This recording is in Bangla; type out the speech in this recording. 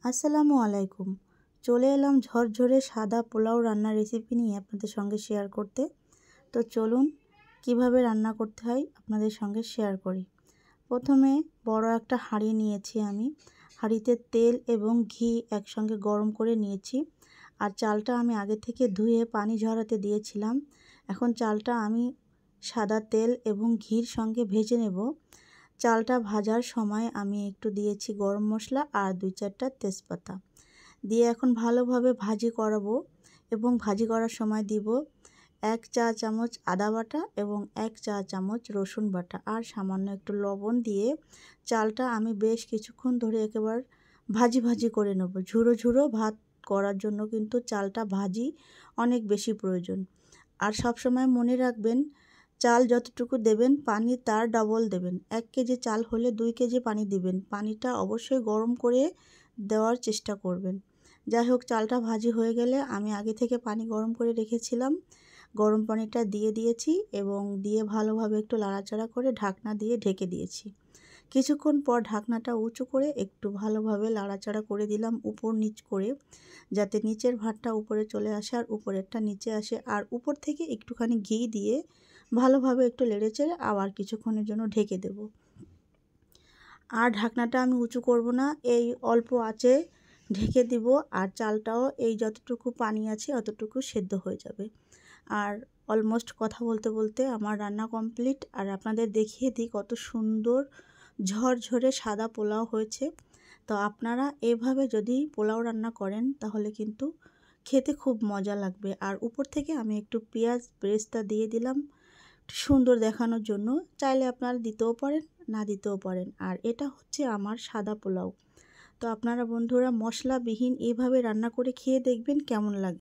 আসসালামু আলাইকুম। চলে এলাম ঝরঝরে সাদা পোলাও রান্নার রেসিপি নিয়ে আপনাদের সঙ্গে শেয়ার করতে। তো চলুন কিভাবে রান্না করতে হয় আপনাদের সঙ্গে শেয়ার করি। প্রথমে বড় একটা হাঁড়ি নিয়েছি আমি। হাঁড়িতে তেল এবং ঘি একসঙ্গে গরম করে নিয়েছি। আর চালটা আমি আগে থেকে ধুয়ে পানি ঝরাতে দিয়েছিলাম। এখন চালটা আমি সাদা তেল এবং ঘির সঙ্গে ভেজে নেব। চালটা ভাজার সময় আমি একটু দিয়েছি গরম মশলা আর 2-4টা তেজপাতা দিয়ে এখন ভালোভাবে ভাজি করাবো। এবং ভাজি করার সময় দিব 1 চা চামচ আদা বাটা এবং 1 চা চামচ রসুন বাটা আর সামান্য একটু লবণ দিয়ে চালটা আমি বেশ কিছুক্ষণ ধরে একেবারে ভাজি ভাজি করে নেব। ঝুরো ঝুরো ভাত করার জন্য কিন্তু চালটা ভাজি অনেক বেশি প্রয়োজন। আর সব সময় মনে রাখবেন, চাল যতটুকু দেবেন পানি তার ডবল দেবেন। 1 কেজি চাল হলে 2 কেজি পানি দিবেন। পানিটা অবশ্যই গরম করে দেওয়ার চেষ্টা করবেন। যাই হোক, চালটা ভাজি হয়ে গেলে আমি আগে থেকে পানি গরম করে রেখেছিলাম। গরম পানিটা দিয়ে দিয়েছি এবং দিয়ে ভালোভাবে একটু নাড়াচাড়া করে ঢাকনা দিয়ে ঢেকে দিয়েছি। কিছুক্ষণ পর ঢাকনাটা উঁচু করে একটু ভালোভাবে নাড়াচাড়া করে দিলাম উপর নিচ করে, যাতে নিচের ভাতটা উপরে চলে আসে আর উপরেরটা নিচে আসে। আর উপর থেকে একটুখানি ঘি দিয়ে ভালোভাবে একটু নেড়েচেড়ে আবার কিছুক্ষণের জন্য ঢেকে দেব। আর ঢাকনাটা আমি উঁচু করব না, এই অল্প আঁচে ঢেকে দিব। আর চালটাও এই যতটুকু পানি আছে অতটুকু সেদ্ধ হয়ে যাবে। আর অলমোস্ট কথা বলতে বলতে আমার রান্না কমপ্লিট। আর আপনাদের দেখিয়ে দিই কত সুন্দর ঝরঝরে সাদা পোলাও হয়েছে। তো আপনারা এভাবে যদি পোলাও রান্না করেন তাহলে কিন্তু খেতে খুব মজা লাগবে। আর উপর থেকে আমি একটু পেঁয়াজ বেরেস্তা দিয়ে দিলাম সুন্দর দেখানোর জন্য। চাইলে আপনারা দিতেও পারেন, না দিতেও পারেন। আর এটা হচ্ছে আমার সাদা পোলাও। তো আপনারা বন্ধুরা মশলাবিহীন এভাবে রান্না করে খেয়ে দেখবেন কেমন লাগে।